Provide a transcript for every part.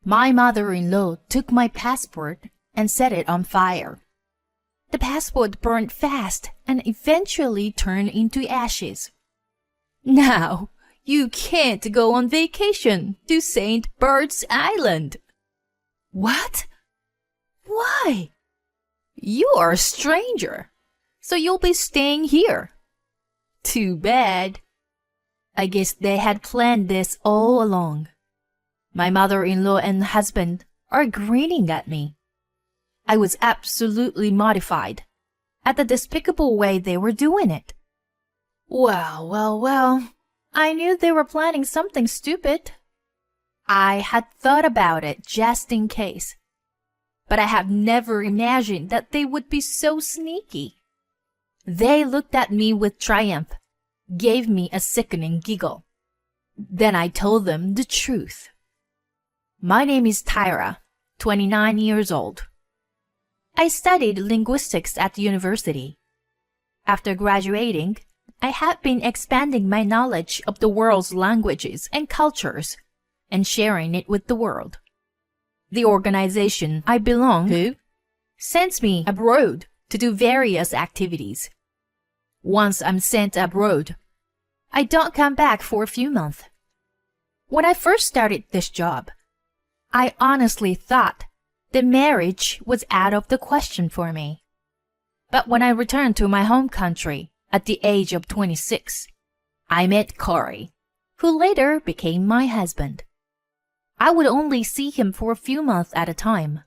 My mother-in-law took my passport and set it on fire. The passport burned fast and eventually turned into ashes. Now, you can't go on vacation to St. Bart's Island. What? Why? You are a stranger, so you'll be staying here. Too bad. I guess they had planned this all along. My mother-in-law and husband are grinning at me. I was absolutely mortified at the despicable way they were doing it. Well, I knew they were planning something stupid. I had thought about it just in case, but I have never imagined that they would be so sneaky. They looked at me with triumph, gave me a sickening giggle. Then I told them the truth. My name is Tyra, 29 years old. I studied linguistics at university. After graduating, I had been expanding my knowledge of the world's languages and cultures and sharing it with the world. The organization I belong to sends me abroad to do various activities. Once I'm sent abroad, I don't come back for a few months. When I first started this job, I honestly thought that marriage was out of the question for me. But when I returned to my home country at the age of 26, I met Corey, who later became my husband. I would only see him for a few months at a time,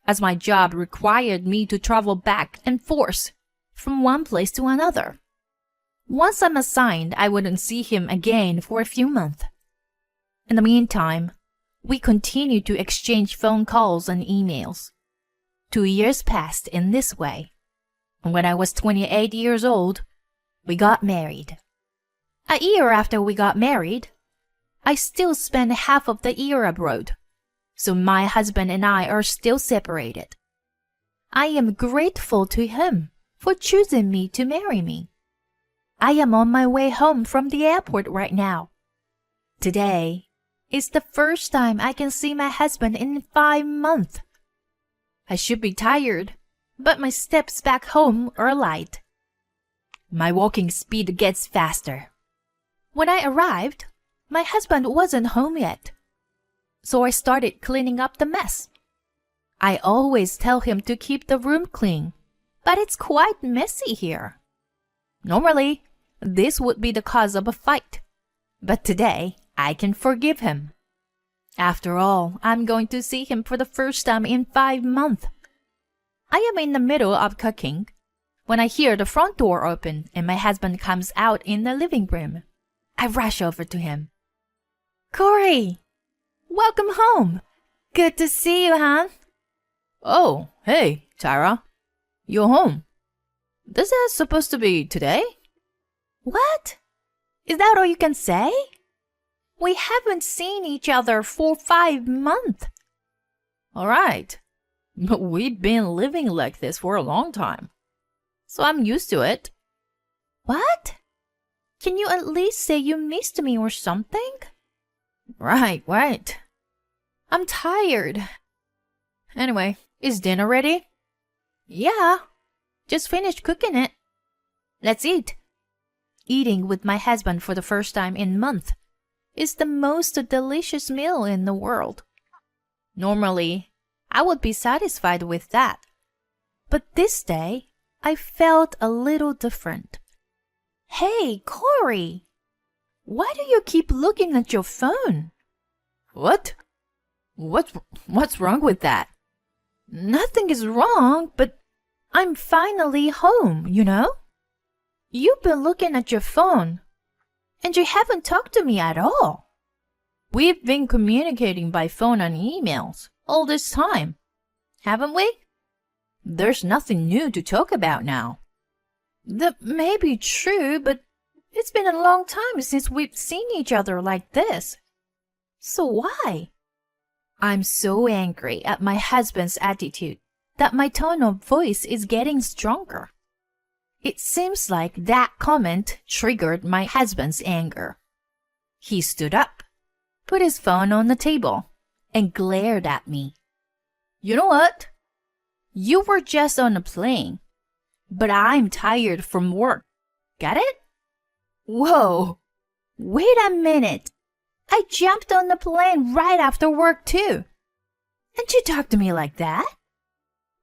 as my job required me to travel back and forth from one place to another. Once I'm assigned, I wouldn't see him again for a few months. In the meantime, we continued to exchange phone calls and emails. 2 years passed in this way, and when I was 28 years old, we got married. A year after we got married, I still spent half of the year abroad, so my husband and I are still separated. I am grateful to him for choosing me to marry me. I am on my way home from the airport right now. Today is the first time I can see my husband in 5 months. I should be tired, but my steps back home are light. My walking speed gets faster. When I arrived, my husband wasn't home yet, so I started cleaning up the mess. I always tell him to keep the room clean, but it's quite messy here. Normally, this would be the cause of a fight, but today I can forgive him. After all, I'm going to see him for the first time in 5 months. I am in the middle of cooking when I hear the front door open and my husband comes out in the living room. I rush over to him. Corey, welcome home. Good to see you, hon. Oh, hey, Tyra. You're home. This is supposed to be today? What? Is that all you can say? We haven't seen each other for 5 months. All right. But we've been living like this for a long time, so I'm used to it. What? Can you at least say you missed me or something? Right. I'm tired. Anyway, is dinner ready? Yeah, just finished cooking it. Let's eat. Eating with my husband for the first time in months is the most delicious meal in the world. Normally, I would be satisfied with that. But this day, I felt a little different. Hey, Corey! Why do you keep looking at your phone? What? What's wrong with that? Nothing is wrong, but I'm finally home, you know? You've been looking at your phone, and you haven't talked to me at all. We've been communicating by phone and emails all this time, haven't we? There's nothing new to talk about now. That may be true, but it's been a long time since we've seen each other like this. So why? I'm so angry at my husband's attitude that my tone of voice is getting stronger. It seems like that comment triggered my husband's anger. He stood up, put his phone on the table, and glared at me. You know what? You were just on a plane, but I'm tired from work. Got it? Whoa! Wait a minute! I jumped on the plane right after work too. And you talk to me like that?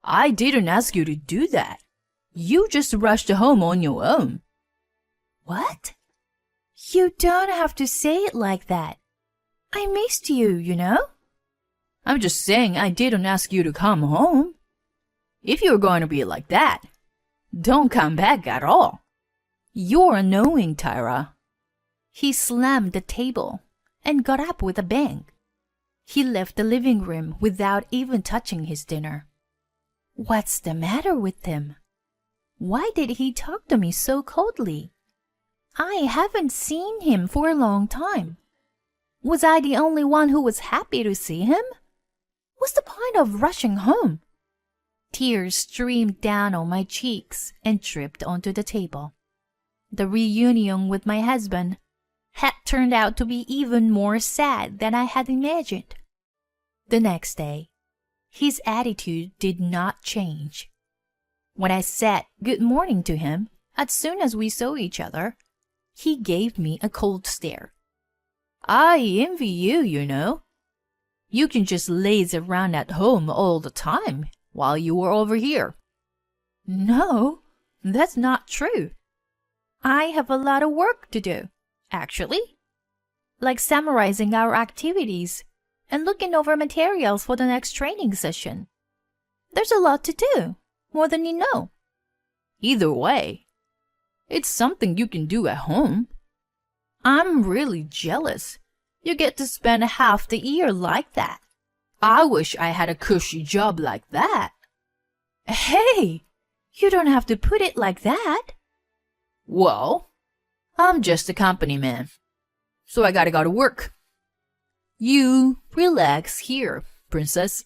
I didn't ask you to do that. You just rushed home on your own. What? You don't have to say it like that. I missed you, you know? I'm just saying I didn't ask you to come home. If you're going to be like that, don't come back at all. You're annoying, Tyra. He slammed the table and got up with a bang. He left the living room without even touching his dinner. What's the matter with him? Why did he talk to me so coldly? I haven't seen him for a long time. Was I the only one who was happy to see him? What's the point of rushing home? Tears streamed down on my cheeks and dripped onto the table. The reunion with my husband had turned out to be even more sad than I had imagined. The next day, his attitude did not change. When I said good morning to him as soon as we saw each other, he gave me a cold stare. I envy you, you know. You can just laze around at home all the time while you were over here. No, that's not true. I have a lot of work to do, actually. Like summarizing our activities and looking over materials for the next training session. There's a lot to do, more than you know. Either way, it's something you can do at home. I'm really jealous. You get to spend half the year like that. I wish I had a cushy job like that. Hey, you don't have to put it like that. Well, I'm just a company man, so I gotta go to work. You relax here, princess.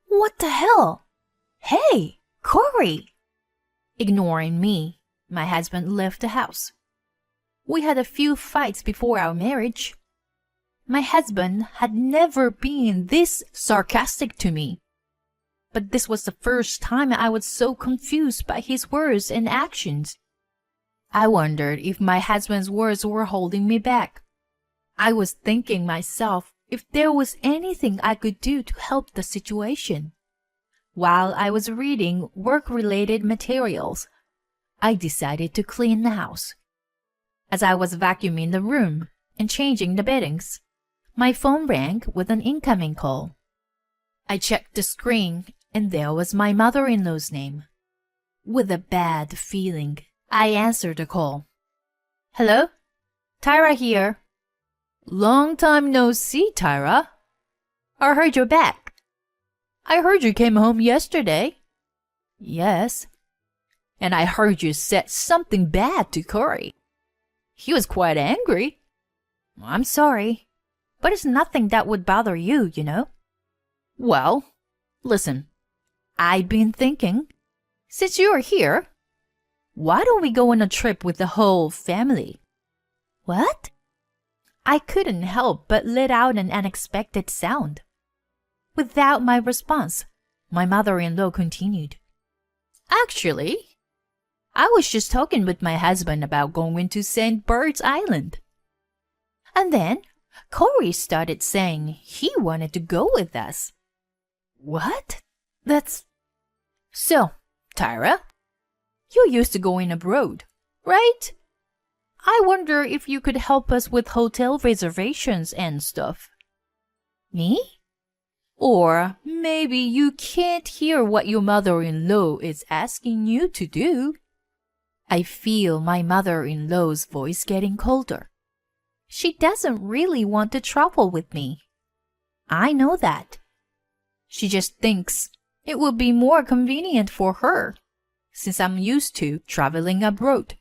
What the hell? Hey, Corey! Ignoring me, my husband left the house. We had a few fights before our marriage. My husband had never been this sarcastic to me. But this was the first time I was so confused by his words and actions. I wondered if my husband's words were holding me back. I was thinking myself if there was anything I could do to help the situation. While I was reading work-related materials, I decided to clean the house. As I was vacuuming the room and changing the beddings, my phone rang with an incoming call. I checked the screen, and there was my mother-in-law's name. With a bad feeling, I answered the call. Hello? Tyra here. Long time no see, Tyra. I heard you're back. I heard you came home yesterday. Yes. And I heard you said something bad to Corey. He was quite angry. I'm sorry, but it's nothing that would bother you, you know. Well, listen, I've been thinking, since you're here, why don't we go on a trip with the whole family? What? I couldn't help but let out an unexpected sound. Without my response, my mother-in-law continued. Actually, I was just talking with my husband about going to St. Bart's Island. And then Corey started saying he wanted to go with us. What? That's... So, Tyra, you're used to going abroad, right? I wonder if you could help us with hotel reservations and stuff. Me? Or maybe you can't hear what your mother-in-law is asking you to do. I feel my mother-in-law's voice getting colder. She doesn't really want to travel with me. I know that. She just thinks it would be more convenient for her, since I'm used to traveling abroad.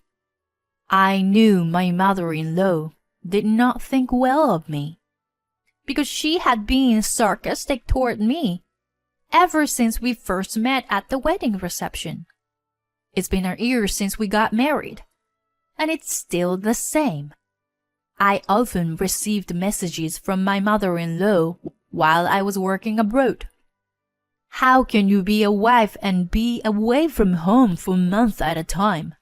I knew my mother-in-law did not think well of me, because she had been sarcastic toward me ever since we first met at the wedding reception. It's been a year since we got married, and it's still the same. I often received messages from my mother-in-law while I was working abroad. How can you be a wife and be away from home for months at a time?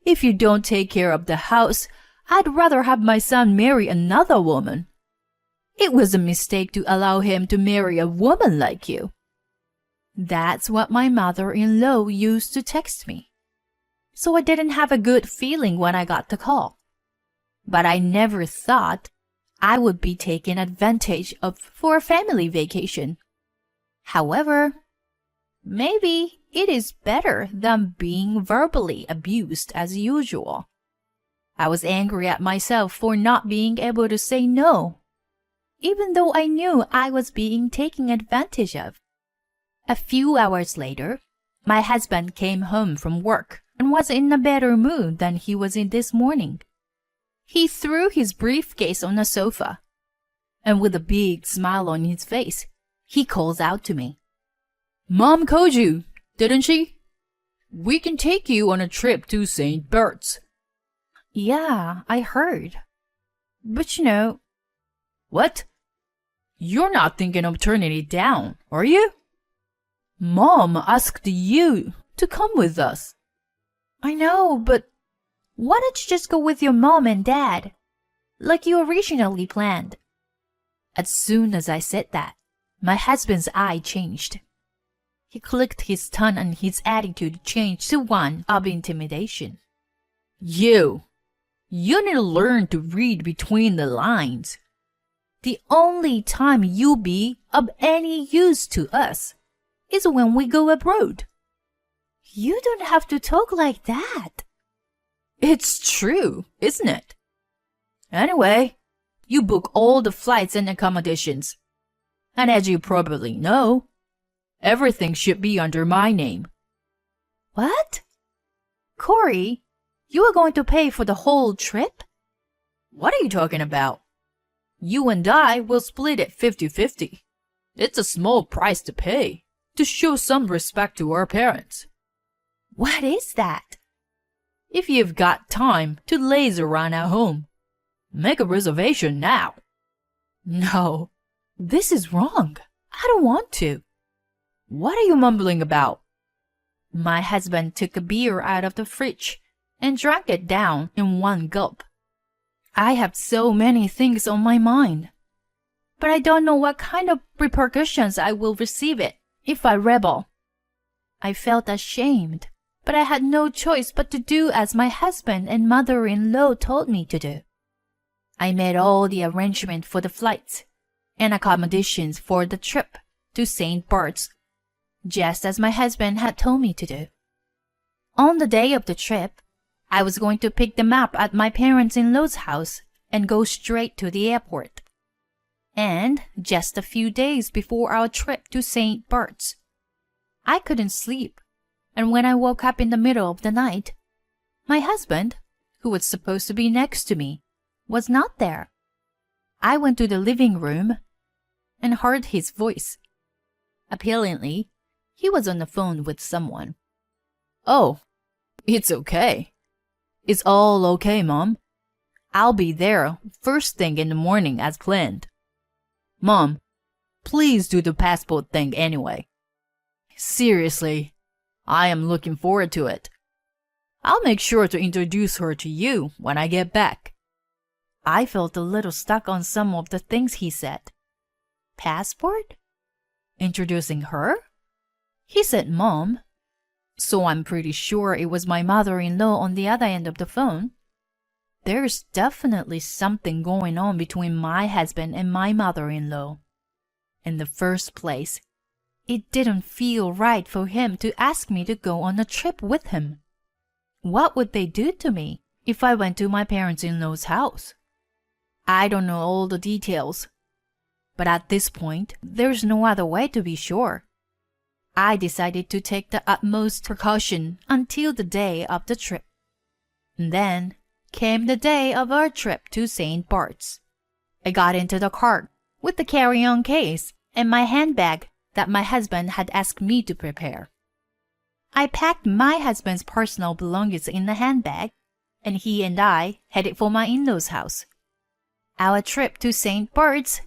If you don't take care of the house, I'd rather have my son marry another woman. It was a mistake to allow him to marry a woman like you." That's what my mother-in-law used to text me. So I didn't have a good feeling when I got the call. But I never thought I would be taken advantage of for a family vacation. However, maybe it is better than being verbally abused as usual. I was angry at myself for not being able to say no, even though I knew I was being taken advantage of. A few hours later, my husband came home from work and was in a better mood than he was in this morning. He threw his briefcase on the sofa, and with a big smile on his face, he calls out to me, "Mom called you, didn't she? We can take you on a trip to St. Bert's." "Yeah, I heard. But you know..." "What? You're not thinking of turning it down, are you? Mom asked you to come with us." "I know, but why don't you just go with your mom and dad, like you originally planned?" As soon as I said that, my husband's eye changed. He clicked his tongue and his attitude changed to one of intimidation. You need to learn to read between the lines. The only time you'll be of any use to us is when we go abroad." "You don't have to talk like that." "It's true, isn't it? Anyway, you book all the flights and accommodations. And as you probably know, everything should be under my name." "What? Corey, you are going to pay for the whole trip?" "What are you talking about? You and I will split it 50-50. It's a small price to pay to show some respect to our parents." "What is that?" "If you've got time to laze around at home, make a reservation now." "No, this is wrong. I don't want to." "What are you mumbling about?" My husband took a beer out of the fridge and drank it down in one gulp. I have so many things on my mind, but I don't know what kind of repercussions I will receive if I rebel. I felt ashamed, but I had no choice but to do as my husband and mother-in-law told me to do. I made all the arrangements for the flights and accommodations for the trip to St. Bart's, just as my husband had told me to do. On the day of the trip, I was going to pick them up at my parents-in-law's house and go straight to the airport. And just a few days before our trip to St. Bart's, I couldn't sleep, and when I woke up in the middle of the night, my husband, who was supposed to be next to me, was not there. I went to the living room and heard his voice. Apparently, he was on the phone with someone. "Oh, it's okay. It's all okay, Mom. I'll be there first thing in the morning as planned. Mom, please do the passport thing anyway. Seriously, I am looking forward to it. I'll make sure to introduce her to you when I get back." I felt a little stuck on some of the things he said. Passport? Introducing her? He said Mom, so I'm pretty sure it was my mother-in-law on the other end of the phone. There's definitely something going on between my husband and my mother-in-law. In the first place, it didn't feel right for him to ask me to go on a trip with him. What would they do to me if I went to my parents-in-law's house? I don't know all the details, but at this point, there's no other way to be sure. I decided to take the utmost precaution until the day of the trip. And then came the day of our trip to St. Bart's. I got into the car with the carry-on case and my handbag that my husband had asked me to prepare. I packed my husband's personal belongings in the handbag, and he and I headed for my in-laws' house. Our trip to St. Bart's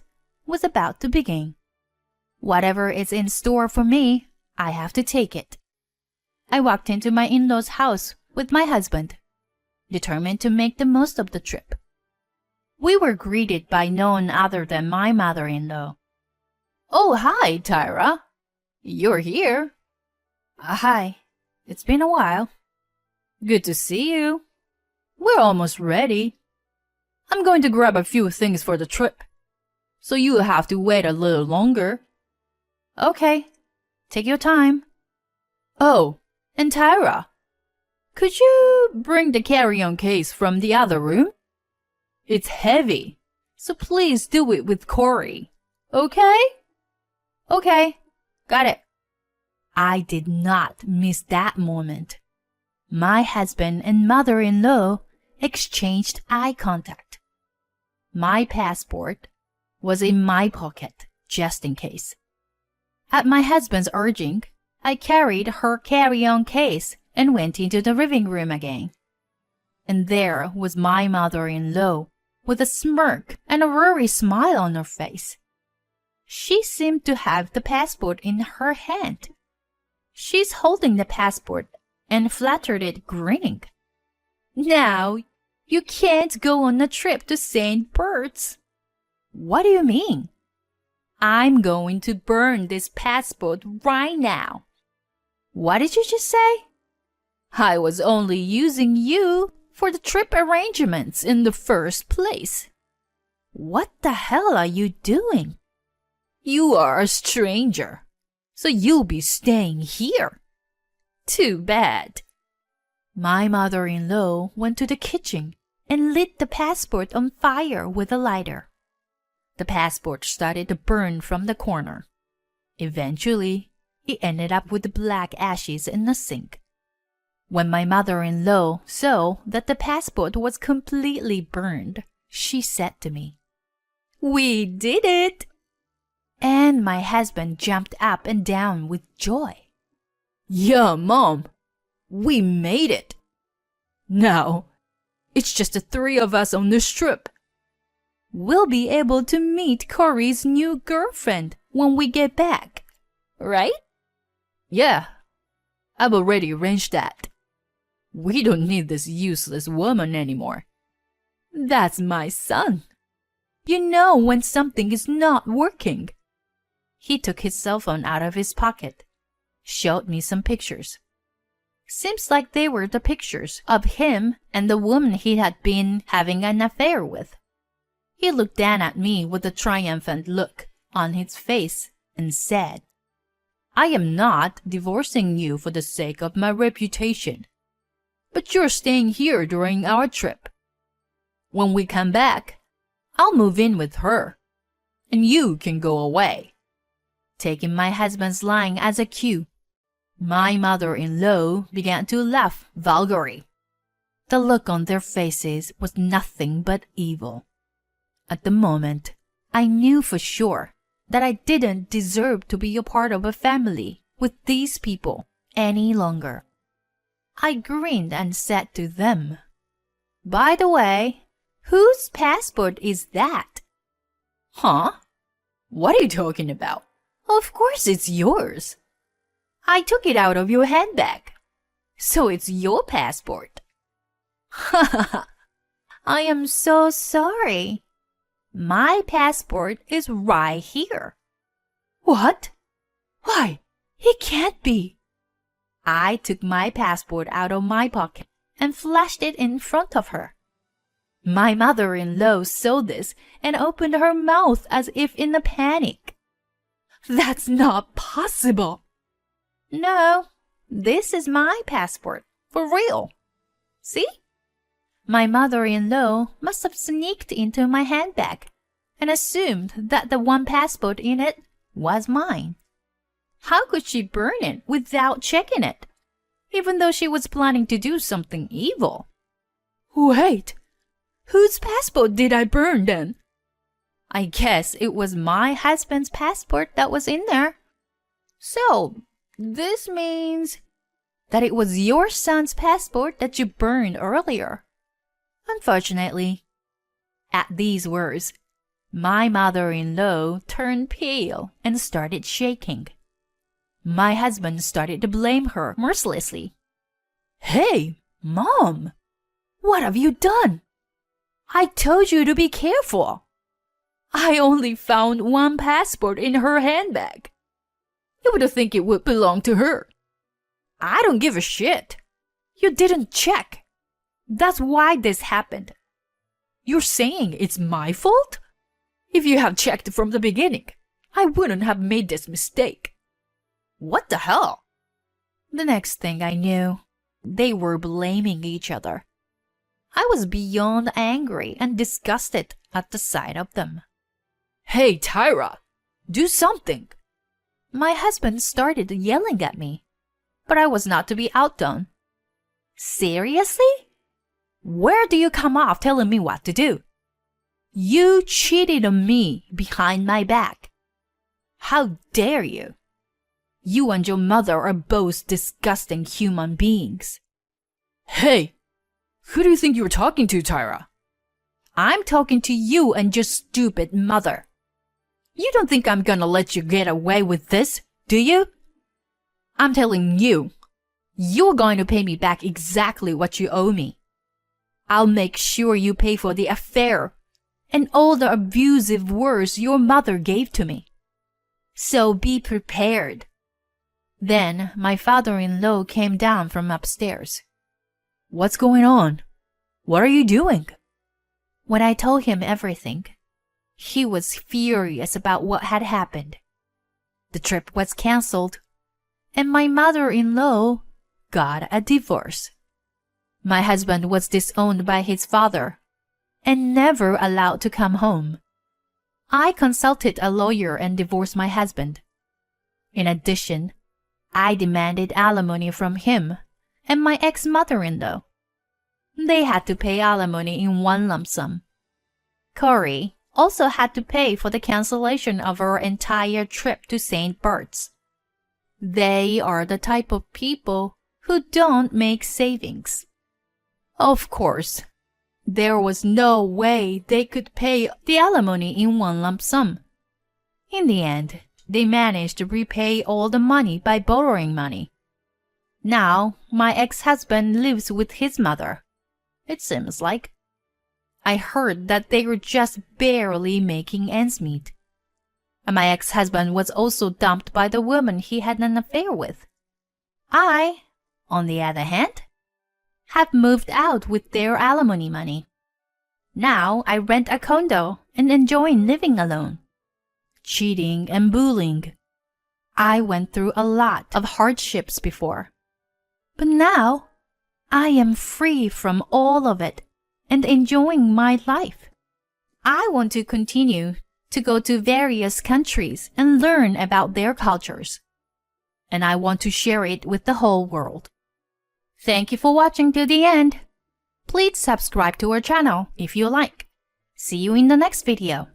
was about to begin. Whatever is in store for me, I have to take it. I walked into my in-laws' house with my husband, determined to make the most of the trip. We were greeted by none other than my mother-in-law. "Oh, hi, Tyra. You're here." "Hi. It's been a while." "Good to see you. We're almost ready. I'm going to grab a few things for the trip, so you'll have to wait a little longer." "Okay. Take your time." "Oh, and Tyra, could you bring the carry-on case from the other room? It's heavy, so please do it with Corey. Okay?" "Okay. Got it." I did not miss that moment. My husband and mother-in-law exchanged eye contact. My passport was in my pocket, just in case. At my husband's urging, I carried her carry-on case and went into the living room again. And there was my mother-in-law with a smirk and a worried smile on her face. She seemed to have the passport in her hand. She's holding the passport and fluttered it, grinning. "Now, you can't go on a trip to St. Bert's." "What do you mean?" "I'm going to burn this passport right now." "What did you just say?" "I was only using you for the trip arrangements in the first place." "What the hell are you doing?" "You are a stranger, so you'll be staying here." "Too bad." My mother-in-law went to the kitchen and lit the passport on fire with a lighter. The passport started to burn from the corner. Eventually, it ended up with the black ashes in the sink. When my mother-in-law saw that the passport was completely burned, she said to me, "We did it!" And my husband jumped up and down with joy. "Yeah, Mom, we made it. Now, it's just the three of us on this trip. We'll be able to meet Corey's new girlfriend when we get back, right?" "Yeah, I've already arranged that. We don't need this useless woman anymore." "That's my son. You know when something is not working." He took his cell phone out of his pocket, showed me some pictures. Seems like they were the pictures of him and the woman he had been having an affair with. He looked down at me with a triumphant look on his face and said, "I am not divorcing you for the sake of my reputation, but you're staying here during our trip. When we come back, I'll move in with her, and you can go away." Taking my husband's line as a cue, my mother-in-law began to laugh vulgarly. The look on their faces was nothing but evil. At the moment, I knew for sure that I didn't deserve to be a part of a family with these people any longer. I grinned and said to them, "By the way, whose passport is that?" "Huh? What are you talking about?" "Of course it's yours. I took it out of your handbag, so it's your passport." "Ha ha ha. I am so sorry. My passport is right here." "What? Why, it can't be." I took my passport out of my pocket and flashed it in front of her. My mother-in-law saw this and opened her mouth as if in a panic. "That's not possible." "No, this is my passport, for real. See?" My mother-in-law must have sneaked into my handbag and assumed that the one passport in it was mine. How could she burn it without checking it, even though she was planning to do something evil? "Wait, whose passport did I burn then?" "I guess it was my husband's passport that was in there. So, this means that it was your son's passport that you burned earlier." Unfortunately, at these words, My mother-in-law turned pale and started shaking. My husband started to blame her mercilessly. "Hey, Mom! What have you done? I told you to be careful. I only found one passport in her handbag. You would think it would belong to her. I don't give a shit. You didn't check. That's why this happened. You're saying it's my fault? If you had checked from the beginning, I wouldn't have made this mistake." What the hell? The next thing I knew, they were blaming each other. I was beyond angry and disgusted at the sight of them. "Hey, Tyra, do something!" My husband started yelling at me, but I was not to be outdone. "Seriously? Where do you come off telling me what to do? You cheated on me behind my back. How dare you? You and your mother are both disgusting human beings." "Hey, who do you think you're talking to, Tyra?" "I'm talking to you and your stupid mother. You don't think I'm gonna let you get away with this, do you? I'm telling you, you're going to pay me back exactly what you owe me. I'll make sure you pay for the affair and all the abusive words your mother gave to me. So be prepared." Then my father-in-law came down from upstairs. "What's going on? What are you doing?" When I told him everything, he was furious about what had happened. The trip was cancelled, and my mother-in-law got a divorce. My husband was disowned by his father and never allowed to come home. I consulted a lawyer and divorced my husband. In addition, I demanded alimony from him and my ex-mother-in-law. They had to pay alimony in one lump sum. Corey also had to pay for the cancellation of our entire trip to St. Bart's. They are the type of people who don't make savings. Of course, there was no way they could pay the alimony in one lump sum. In the end, they managed to repay all the money by borrowing money. Now, my ex-husband lives with his mother, it seems like. I heard that they were just barely making ends meet. And my ex-husband was also dumped by the woman he had an affair with. I, on the other hand, have moved out with their alimony money. Now I rent a condo and enjoy living alone. Cheating and bullying. I went through a lot of hardships before. But now, I am free from all of it and enjoying my life. I want to continue to go to various countries and learn about their cultures. And I want to share it with the whole world. Thank you for watching to the end. Please subscribe to our channel if you like. See you in the next video.